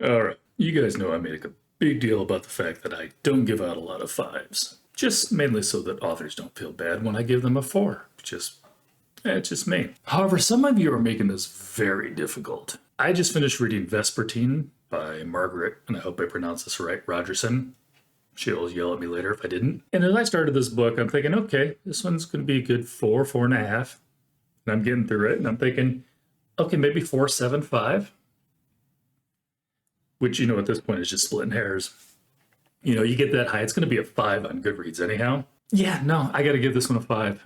All right. You guys know I make a big deal about the fact that I don't give out a lot of fives. Just mainly so that authors don't feel bad when I give them a four. It's just me. However, some of you are making this very difficult. I just finished reading Vespertine by Margaret, and I hope I pronounce this right, Rogerson. She'll yell at me later if I didn't. And as I started this book, I'm thinking, okay, this one's going to be a good four, 4.5. And I'm getting through it, and I'm thinking, okay, maybe 4.75, which, at this point is just splitting hairs. You get that high, it's going to be a five on Goodreads anyhow. Yeah, no, I got to give this one a five.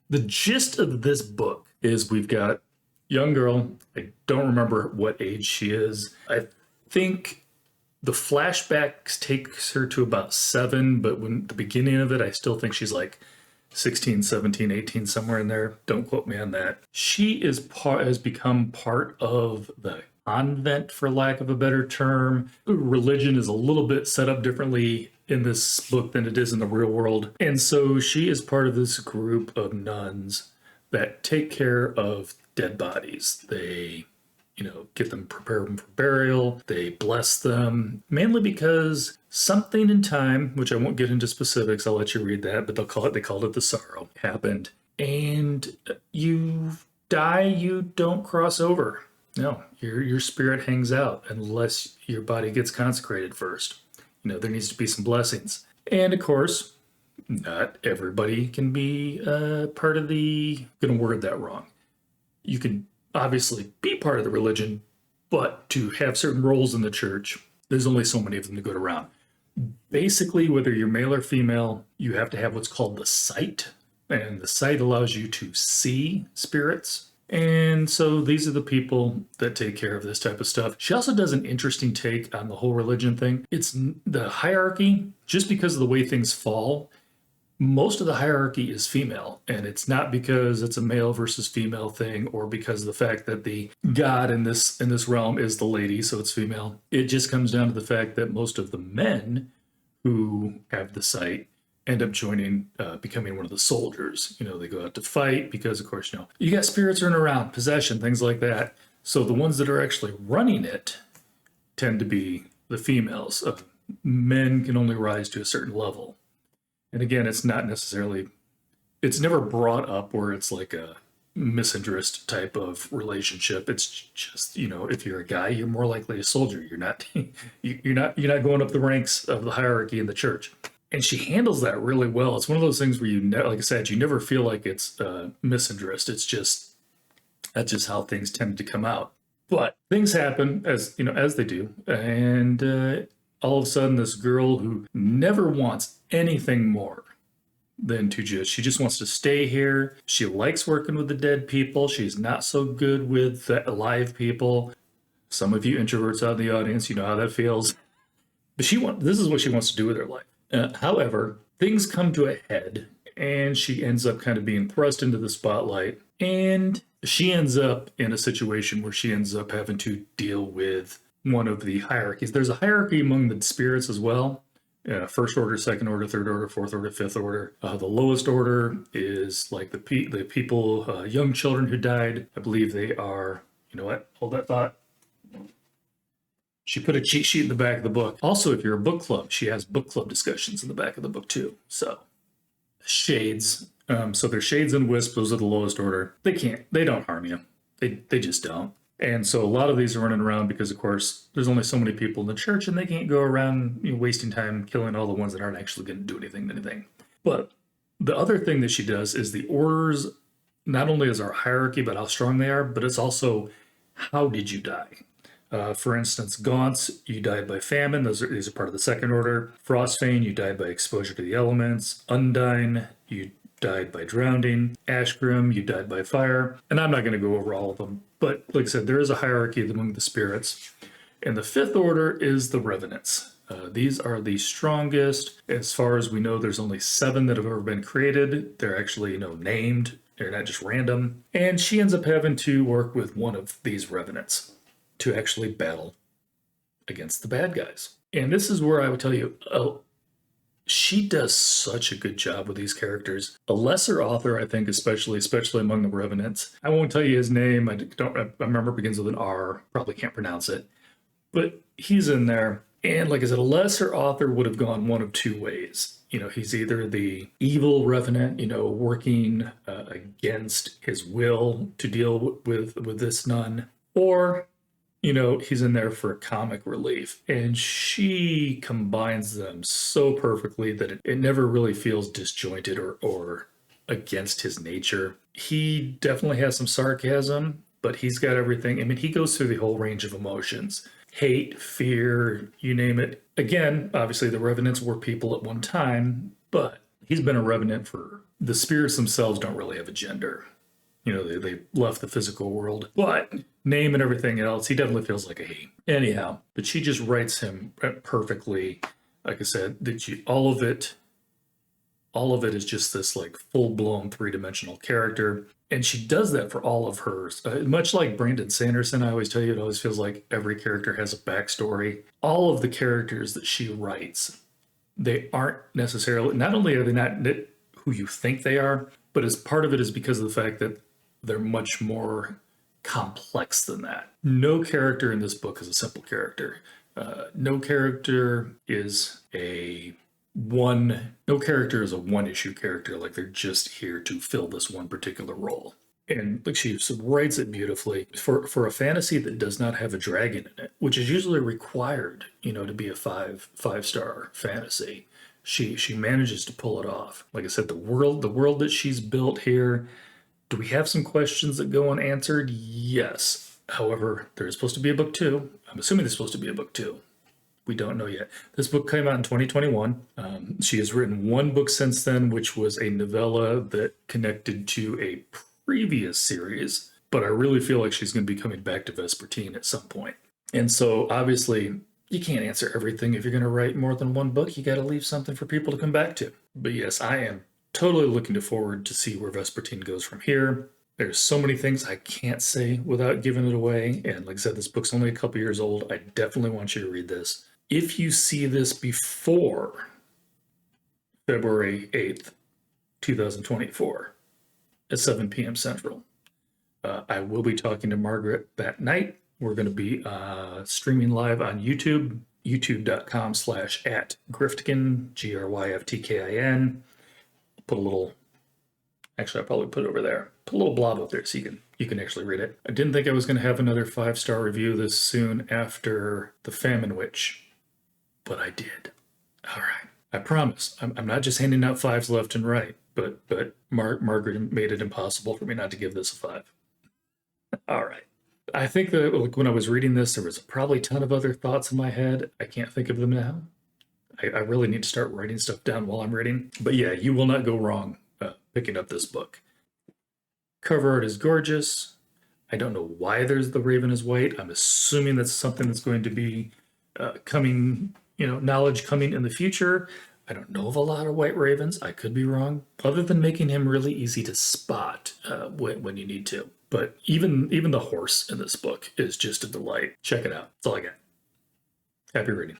The gist of this book is we've got young girl. I don't remember what age she is. I think the flashbacks takes her to about 7, but when the beginning of it, I still think she's like 16, 17, 18, somewhere in there. Don't quote me on that. She has become part of the convent, for lack of a better term. Religion is a little bit set up differently in this book than it is in the real world. And so she is part of this group of nuns that take care of dead bodies. They, get them, prepare them for burial. They bless them, mainly because something in time, which I won't get into specifics, I'll let you read that, but they called it the sorrow, happened. And you die, you don't cross over. No, your spirit hangs out unless your body gets consecrated first. There needs to be some blessings. And of course, not everybody can be part of the, I'm going to word that wrong. You can obviously be part of the religion, but to have certain roles in the church, there's only so many of them to go around. Basically, whether you're male or female, you have to have what's called the sight. And the sight allows you to see spirits. And so these are the people that take care of this type of stuff. She also does an interesting take on the whole religion thing. It's the hierarchy, just because of the way things fall. Most of the hierarchy is female, and it's not because it's a male versus female thing or because of the fact that the god in this realm is the lady, so it's female. It just comes down to the fact that most of the men who have the sight end up joining, becoming one of the soldiers. They go out to fight because, of course, you got spirits running around, possession, things like that. So the ones that are actually running it tend to be the females. Men can only rise to a certain level. And again, it's never brought up where it's like a misinterest type of relationship. It's just, if you're a guy, you're more likely a soldier. You're not, you're not going up the ranks of the hierarchy in the church. And she handles that really well. It's one of those things where like I said, you never feel like it's misinterest. That's just how things tend to come out. But things happen as they do, and all of a sudden, this girl who never wants anything more than she just wants to stay here. She likes working with the dead people. She's not so good with the alive people. Some of you introverts out in the audience, you know how that feels. But this is what she wants to do with her life. However, things come to a head, and she ends up kind of being thrust into the spotlight. And she ends up in a situation where she ends up having to deal with one of the hierarchies. There's a hierarchy among the spirits as well. First order, second order, third order, fourth order, fifth order. The lowest order is like the people, young children who died. I believe they are, you know what? Hold that thought. She put a cheat sheet in the back of the book. Also, if you're a book club, she has book club discussions in the back of the book too. So, shades. So there's shades and wisps. Those are the lowest order. They don't harm you. They just don't. And so a lot of these are running around because, of course, there's only so many people in the church, and they can't go around wasting time killing all the ones that aren't actually going to do anything. But the other thing that she does is the orders, not only is our hierarchy, but how strong they are, but it's also how did you die? For instance, Gaunts, you died by famine. These are part of the second order. Frostfane, you died by exposure to the elements. Undine, you died by drowning. Ashgrim, you died by fire. And I'm not going to go over all of them. But like I said, there is a hierarchy among the spirits. And the fifth order is the Revenants. These are the strongest. As far as we know, there's only 7 that have ever been created. They're actually, named. They're not just random. And she ends up having to work with one of these Revenants to actually battle against the bad guys. And this is where I would tell you, she does such a good job with these characters. A lesser author, I think, especially among the Revenants. I won't tell you his name. I remember it begins with an R. Probably can't pronounce it. but he's in there. And like I said, a lesser author would have gone one of two ways. He's either the evil revenant, working against his will to deal with this nun, or he's in there for comic relief. And she combines them so perfectly that it never really feels disjointed or against his nature. He definitely has some sarcasm, but he's got everything. I mean, he goes through the whole range of emotions: hate, fear, you name it. Again, obviously, the Revenants were people at one time, but he's been a Revenant for the spirits themselves don't really have a gender. They left the physical world, but name and everything else, he definitely feels like a he. Anyhow, but she just writes him perfectly. Like I said, all of it is just this like full-blown three-dimensional character. And she does that for all of hers. Much like Brandon Sanderson, I always tell you, it always feels like every character has a backstory. All of the characters that she writes, they aren't necessarily, not only are they not who you think they are, but as part of it is because of the fact that they're much more complex than that. No character in this book is a simple character. No character is a one-issue character, like they're just here to fill this one particular role. And like she writes it beautifully for a fantasy that does not have a dragon in it, which is usually required, to be a five-star fantasy. She manages to pull it off. Like I said, the world that she's built here. Do we have some questions that go unanswered? Yes. However, there's supposed to be a book 2. I'm assuming there's supposed to be a book 2. We don't know yet. This book came out in 2021. She has written one book since then, which was a novella that connected to a previous series. But I really feel like she's going to be coming back to Vespertine at some point. And so, obviously, you can't answer everything. If you're going to write more than one book, you got to leave something for people to come back to. But yes, I am totally looking forward to see where Vespertine goes from here. There's so many things I can't say without giving it away. And like I said, this book's only a couple years old. I definitely want you to read this. If you see this before February 8th, 2024 at 7 p.m. Central, I will be talking to Margaret that night. We're going to be streaming live on YouTube, youtube.com/@Gryftkin, Gryftkin. Put a little, actually I'll probably put it over there. Put a little blob up there so you can actually read it. I didn't think I was going to have another 5-star review this soon after The Famine Witch, but I did. All right. I promise. I'm not just handing out 5s left and right, but Margaret made it impossible for me not to give this a 5. All right. I think that like when I was reading this, there was probably a ton of other thoughts in my head. I can't think of them now. I really need to start writing stuff down while I'm reading. But yeah, you will not go wrong picking up this book. Cover art is gorgeous. I don't know why there's the raven is white. I'm assuming that's something that's going to be coming, knowledge coming in the future. I don't know of a lot of white ravens. I could be wrong, other than making him really easy to spot when you need to. But even the horse in this book is just a delight. Check it out. That's all I got. Happy reading.